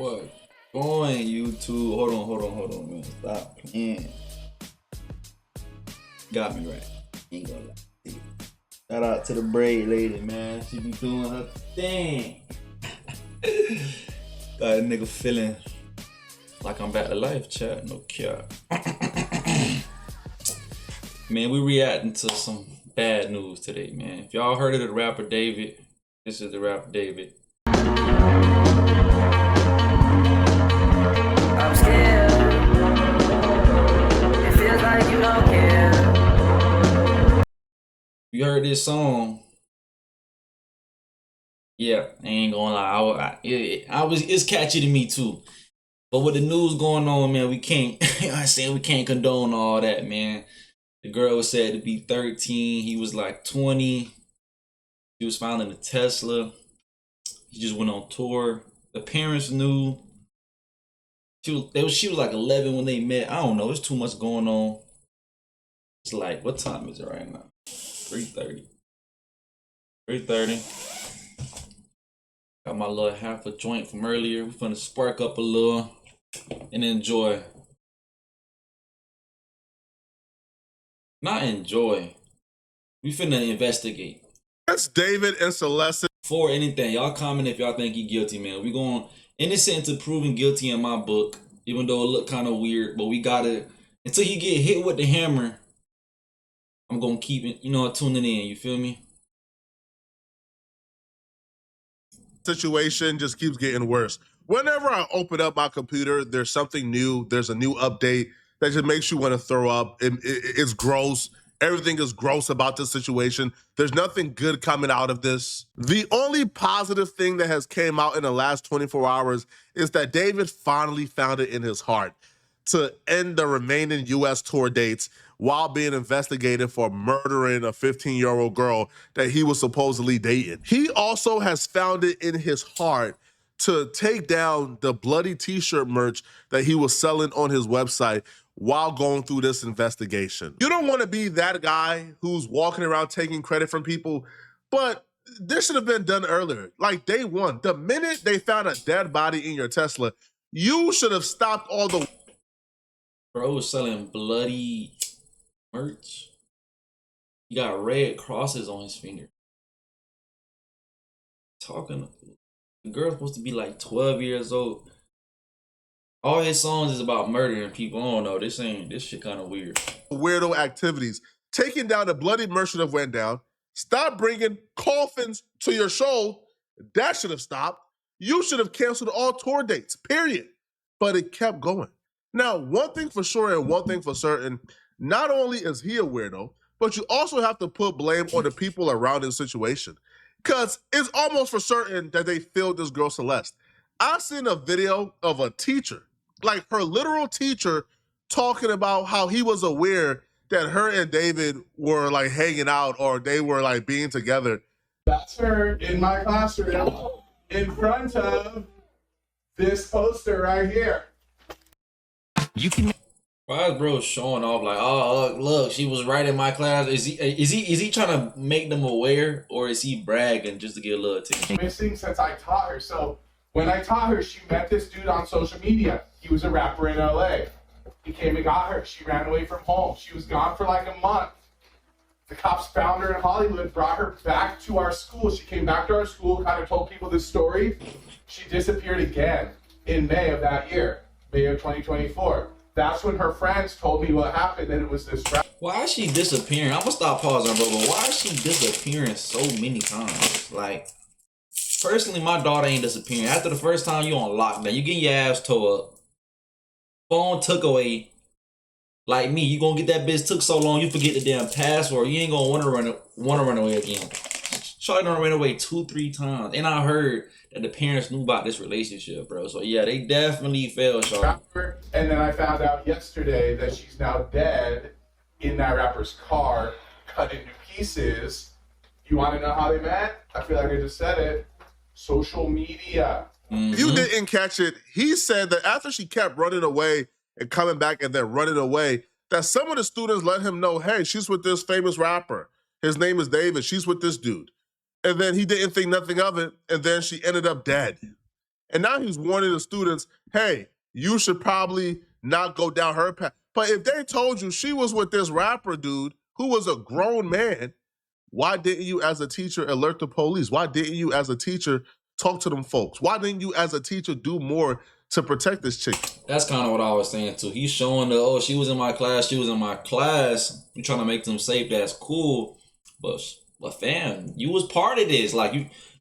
What? Going YouTube. Hold on, man. Stop playing. Got me right. Ain't gonna lie. Shout out to the braid lady, man. She be doing her thing. Got a nigga feeling like I'm back to life, chat. No care. Man, we reacting to some bad news today, man. If y'all heard of the rapper David, this is the rapper David. I'm scared. It feels like you don't care. You heard this song? Yeah, I ain't gonna lie. It's catchy to me too. But with the news going on, man, we can't. You know what I'm saying? We can't condone all that, man. The girl was said to be 13. He was like 20. He was found in a Tesla. He just went on tour. The parents knew. She was like 11 when they met. I don't know. There's too much going on. It's like, what time is it right now? 3:30. 3:30. Got my little half a joint from earlier. We're finna spark up a little and enjoy. Not enjoy. We finna investigate. That's David and Celeste. For anything, y'all comment if y'all think he guilty, man. We going innocent to proven guilty in my book, even though it look kind of weird. But we gotta, until he get hit with the hammer, I'm gonna keep it, tuning in. You feel me? Situation just keeps getting worse. Whenever I open up my computer, there's something new. There's a new update that just makes you want to throw up. It's gross. Everything is gross about this situation. There's nothing good coming out of this. The only positive thing that has came out in the last 24 hours is that David finally found it in his heart to end the remaining U.S. tour dates while being investigated for murdering a 15-year-old girl that he was supposedly dating. He also has found it in his heart to take down the bloody t-shirt merch that he was selling on his website while going through this investigation. You don't want to be that guy who's walking around taking credit from people, but this should have been done earlier. Like day one, the minute they found a dead body in your Tesla, you should have stopped all the... Bro was selling bloody merch. He got red crosses on his finger. The girl's supposed to be like 12 years old. All his songs is about murdering people. I don't know. This shit kind of weird. Weirdo activities. Taking down the bloody merch that went down. Stop bringing coffins to your show. That should have stopped. You should have canceled all tour dates, period. But it kept going. Now, one thing for sure and one thing for certain, not only is he a weirdo, but you also have to put blame on the people around his situation. Because it's almost for certain that they failed this girl, Celeste. I've seen a video of a teacher, like her literal teacher, talking about how he was aware that her and David were like hanging out or they were like being together. That's her in my classroom in front of this poster right here. Why is bro showing off like, oh look, she was right in my class? Is he trying to make them aware, or is he bragging just to get a little attention? Missing since I taught her. So when I taught her, she met this dude on social media. He was a rapper in LA. He came and got her. She ran away from home. She was gone for like a month. The cops found her in Hollywood, brought her back to our school. She came back to our school, kind of told people this story. She disappeared again in May of that year, May of 2024. That's when her friends told me what happened, and it was this rap. Why is she disappearing? I'm gonna stop pausing, bro, but why is she disappearing so many times? Like, personally, my daughter ain't disappearing. After the first time you on lockdown, you getting your ass tore up, phone took away. Like me, you gonna get that bitch took so long you forget the damn password. You ain't gonna wanna run away again. Charlie done ran away 2-3 times, and I heard that the parents knew about this relationship, bro. So yeah, they definitely failed, Charlie. And then I found out yesterday that she's now dead in that rapper's car, cut into pieces. You want to know how they met? I feel like I just said it. Social media. If you didn't catch it, he said that after she kept running away and coming back and then running away, that some of the students let him know, hey, she's with this famous rapper. His name is David. She's with this dude. And then he didn't think nothing of it. And then she ended up dead. And now he's warning the students, hey, you should probably not go down her path. But if they told you she was with this rapper dude who was a grown man, why didn't you as a teacher alert the police? Why didn't you as a teacher talk to them folks? Why didn't you as a teacher do more to protect this chick? That's kind of what I was saying too. He's showing the, oh, she was in my class, she was in my class. You trying to make them safe, that's cool. But fam, you was part of this. Like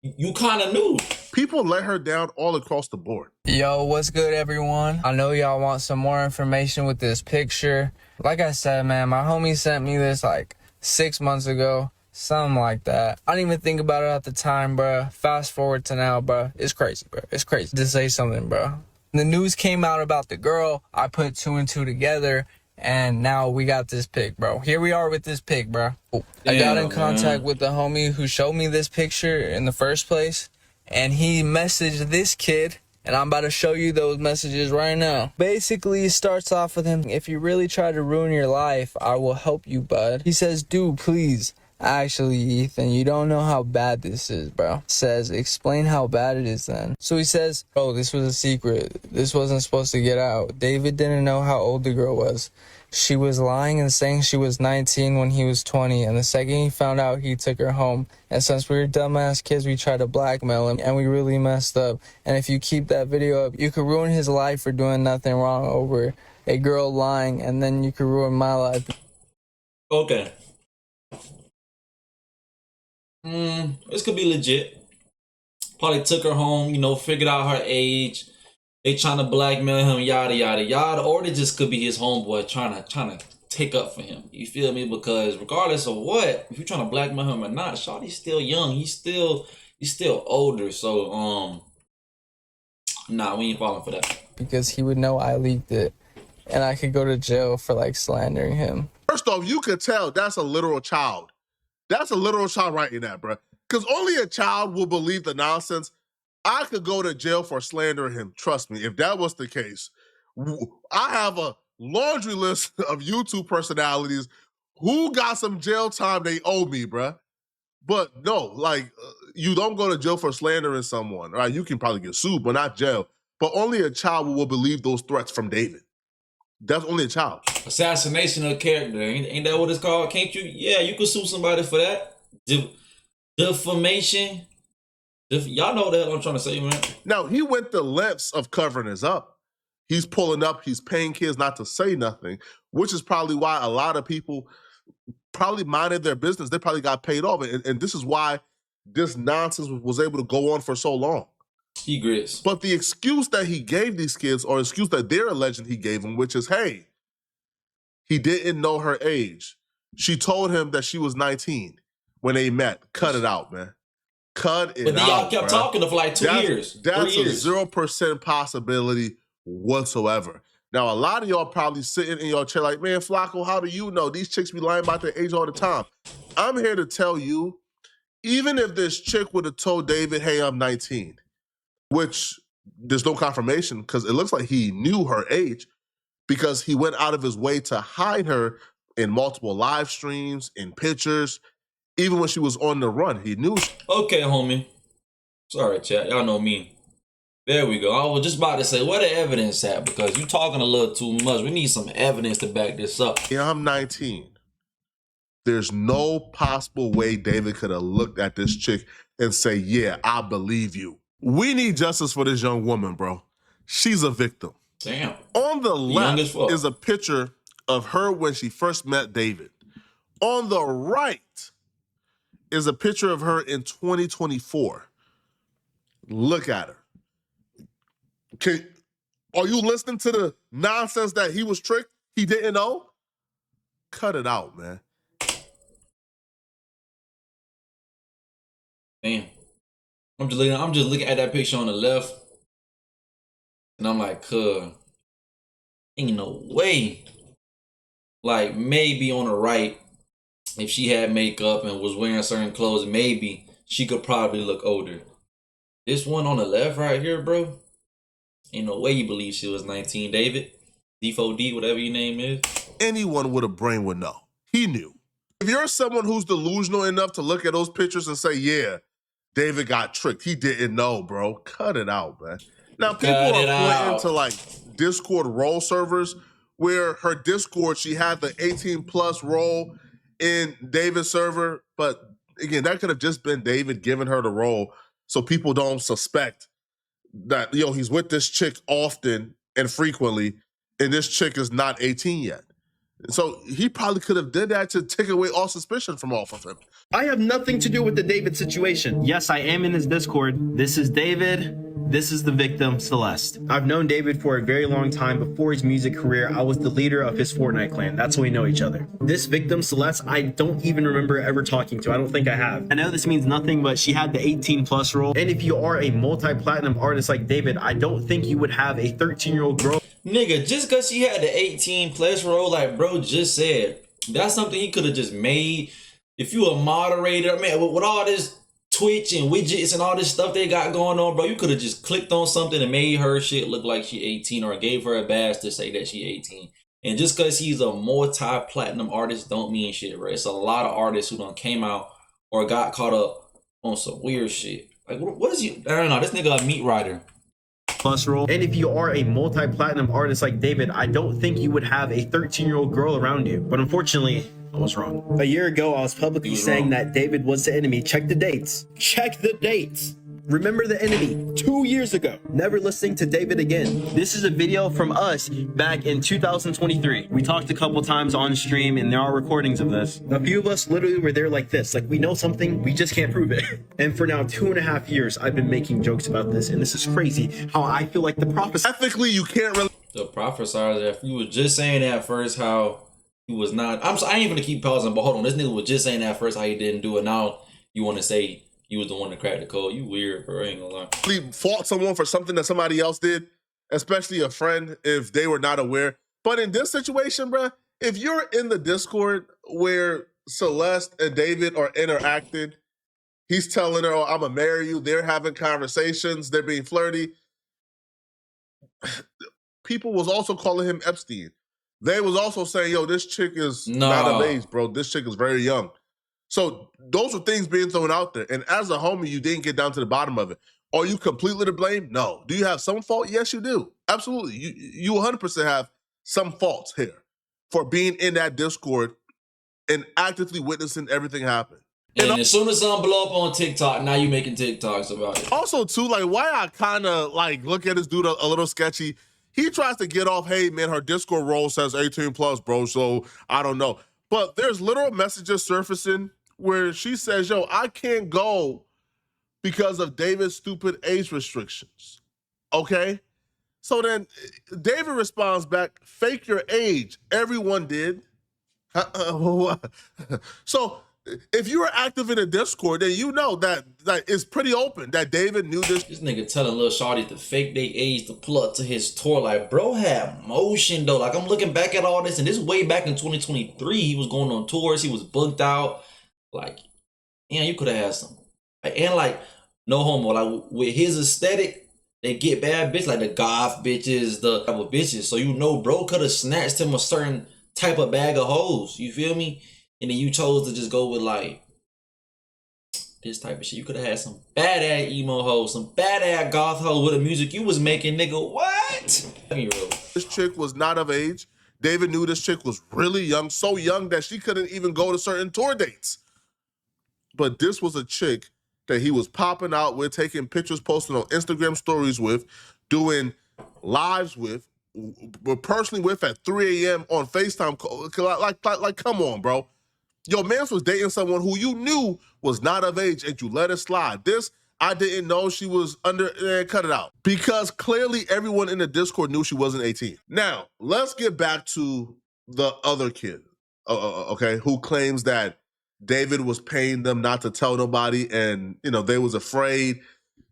you kind of knew. People let her down all across the board. Yo, what's good, everyone? I know y'all want some more information with this picture. Like I said, man, my homie sent me this like 6 months ago. Something like that. I didn't even think about it at the time, bro. Fast forward to now, bro. It's crazy, bro. It's crazy to say something, bro. The news came out about the girl. I put 2 and 2 together, and now we got this pic, bro. Here we are with this pic, bro. I got in contact with the homie who showed me this picture in the first place, and he messaged this kid, and I'm about to show you those messages right now. Basically, it starts off with him, if you really try to ruin your life, I will help you, bud. He says, dude, please. Actually, Ethan, you don't know how bad this is, bro. Says, explain how bad it is then. So he says, oh, this was a secret. This wasn't supposed to get out. David didn't know how old the girl was. She was lying and saying she was 19 when he was 20. And the second he found out, he took her home. And since we were dumbass kids, we tried to blackmail him. And we really messed up. And if you keep that video up, you could ruin his life for doing nothing wrong over a girl lying. And then you could ruin my life. Okay. This could be legit. Probably took her home, you know, figured out her age. They trying to blackmail him, yada yada yada. Or they just could be his homeboy trying to take up for him. You feel me? Because regardless of what, if you're trying to blackmail him or not, Shawty's still young. He's still older. So nah, we ain't falling for that. Because he would know I leaked it, and I could go to jail for like slandering him. First off, you could tell that's a literal child. That's a literal child writing that, bro. Because only a child will believe the nonsense. I could go to jail for slandering him. Trust me, if that was the case, I have a laundry list of YouTube personalities who got some jail time they owe me, bro. But no, like, you don't go to jail for slandering someone, right? You can probably get sued, but not jail. But only a child will believe those threats from David. That's only a child. Assassination of character. Ain't that what it's called? Can't you? Yeah, you could sue somebody for that. Defamation. Y'all know what the hell I'm trying to say, man. Now, he went the lengths of covering his up. He's pulling up. He's paying kids not to say nothing, which is probably why a lot of people probably minded their business. They probably got paid off. And this is why this nonsense was able to go on for so long. He grits. But the excuse that he gave these kids, or excuse that they're alleging he gave them, which is, hey, he didn't know her age. She told him that she was 19 when they met. Cut it out, man. Cut it out. But y'all kept talking for like 2 years. That's 3 years. a 0% possibility whatsoever. Now, a lot of y'all probably sitting in your chair like, man, Flacco, how do you know? These chicks be lying about their age all the time. I'm here to tell you, even if this chick would have told David, hey, I'm 19, which there's no confirmation because it looks like he knew her age because he went out of his way to hide her in multiple live streams, in pictures, even when she was on the run. He knew. Okay, homie. Sorry, chat. Y'all know me. There we go. I was just about to say, where the evidence at? Because you talking a little too much. We need some evidence to back this up. Yeah, I'm 19. There's no possible way David could have looked at this chick and say, yeah, I believe you. We need justice for this young woman, bro. She's a victim. Damn. On the left is a picture of her when she first met David. On the right is a picture of her in 2024. Look at her. Are you listening to the nonsense that he was tricked? He didn't know? Cut it out, man. Damn. I'm just looking at that picture on the left. And I'm like, ain't no way. Like, maybe on the right, if she had makeup and was wearing certain clothes, maybe she could probably look older. This one on the left right here, bro, ain't no way you believe she was 19, David. D4D, whatever your name is. Anyone with a brain would know. He knew. If you're someone who's delusional enough to look at those pictures and say, yeah, David got tricked, he didn't know, bro, cut it out, man. Now, people Cut are it pointing out. to like Discord role servers where her Discord, she had the 18 plus role in David's server. But again, that could have just been David giving her the role so people don't suspect that, he's with this chick often and frequently, and this chick is not 18 yet. So he probably could have did that to take away all suspicion from off of him. I have nothing to do with the David situation. Yes, I am in his Discord. This is David. This is the victim, Celeste. I've known David for a very long time. Before his music career, I was the leader of his Fortnite clan. That's how we know each other. This victim, Celeste, I don't even remember ever talking to. I don't think I have. I know this means nothing, but she had the 18 plus role. And if you are a multi-platinum artist like David, I don't think you would have a 13-year-old girl. Nigga, just because she had the 18 plus role, like bro just said, that's something he could have just made. If you a moderator, man, with all this Twitch and widgets and all this stuff they got going on, bro, you could have just clicked on something and made her shit look like she 18 or gave her a badge to say that she 18. And just because he's a multi-platinum artist don't mean shit, bro. It's a lot of artists who done came out or got caught up on some weird shit. Like, what is you? I don't know. This nigga a meat rider. Plus role. And if you are a multi-platinum artist like David, I don't think you would have a 13-year-old girl around you. But unfortunately, I was wrong. A year ago, I was publicly saying that David was the enemy. Check the dates. Check the dates. Remember the enemy 2 years ago. Never listening to David again. This is a video from us back in 2023. We talked a couple times on stream and there are recordings of this. A few of us literally were there like this. Like, we know something, we just can't prove it. And for now 2.5 years, I've been making jokes about this. And this is crazy how I feel like the prophecy. Ethically, you can't really. The prophesizer, if you was just saying that first, how he was not. I ain't gonna keep pausing, but hold on. This nigga was just saying that first, how he didn't do it. Now you want to say you was the one that cracked the code. You weird, bro. I ain't gonna lie. Fault someone for something that somebody else did, especially a friend, if they were not aware. But in this situation, bro, if you're in the Discord where Celeste and David are interacting, he's telling her, "Oh, I'm gonna marry you." They're having conversations. They're being flirty. People was also calling him Epstein. They was also saying, "Yo, this chick is not of age, bro. This chick is very young." So those are things being thrown out there. And as a homie, you didn't get down to the bottom of it. Are you completely to blame? No. Do you have some fault? Yes, you do. Absolutely. You 100% have some faults here for being in that Discord and actively witnessing everything happen. And as soon as something blow up on TikTok, now you making TikToks about it. Also, too, like, why I kind of like look at this dude a little sketchy. He tries to get off, hey, man, her Discord role says 18 plus, bro, so I don't know. But there's literal messages surfacing where she says, yo, I can't go because of David's stupid age restrictions. Okay? So then David responds back, fake your age. Everyone did. So if you were active in a Discord, then you know that it's pretty open that David knew this. This nigga telling little shawty to fake their age to pull up to his tour. Like, bro had motion, though. Like, I'm looking back at all this, and this way back in 2023, he was going on tours. He was booked out. Like, yeah, you could have had some. And, like, no homo. Like, with his aesthetic, they get bad bitches, like the goth bitches, the type of bitches. So, you know, bro could have snatched him a certain type of bag of hoes. You feel me? And then you chose to just go with, like, this type of shit. You could have had some bad-ass emo hoes, some bad-ass goth hoes with the music you was making, nigga. What? This chick was not of age. David knew this chick was really young, so young that she couldn't even go to certain tour dates. But this was a chick that he was popping out with, taking pictures, posting on Instagram stories with, doing lives with, personally with at 3 a.m. on FaceTime. Like, come on, bro. Your man was dating someone who you knew was not of age and you let it slide. This, I didn't know she was under, cut it out. Because clearly everyone in the Discord knew she wasn't 18. Now, let's get back to the other kid, okay, who claims that David was paying them not to tell nobody and, you know, they was afraid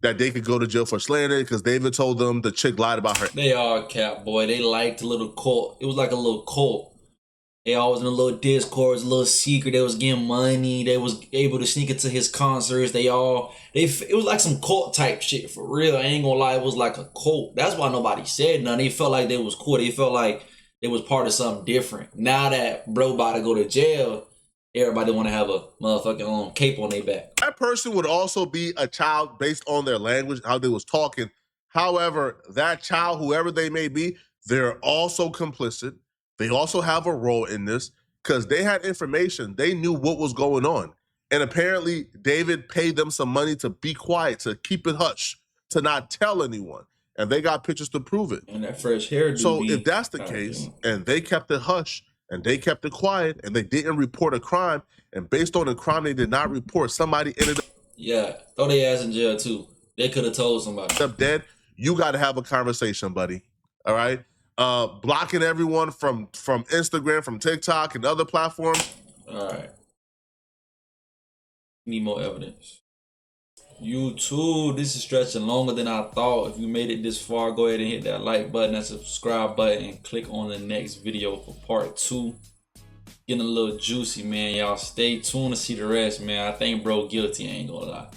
that they could go to jail for slander because David told them the chick lied about her. They are cap, boy. They liked a little cult. It was like a little cult. They always in a little Discord, a little secret. They was getting money. They was able to sneak into his concerts. It was like some cult type shit for real. I ain't gonna lie, it was like a cult. That's why nobody said nothing. They felt like they was cool. They felt like they was part of something different. Now that bro about to go to jail, everybody want to have a motherfucking cape on their back. That person would also be a child based on their language, how they was talking, However, that child, whoever they may be, they're also complicit. They also have a role in this because they had information. They knew what was going on. And apparently, David paid them some money to be quiet, to keep it hush, to not tell anyone. And they got pictures to prove it. And that fresh hair. So if that's the case, and they kept it hush, and they kept it quiet, and they didn't report a crime, and based on the crime they did not report, somebody ended throw their ass in jail too. They could have told somebody. up dead. You got to have a conversation, buddy. All right. Blocking everyone from Instagram, from TikTok, and other platforms. All right. Need more evidence. YouTube, this is stretching longer than I thought. If you made it this far, go ahead and hit that like button, that subscribe button, and click on the next video for part 2. Getting a little juicy, man. Y'all stay tuned to see the rest, man. I think bro guilty, I ain't gonna lie.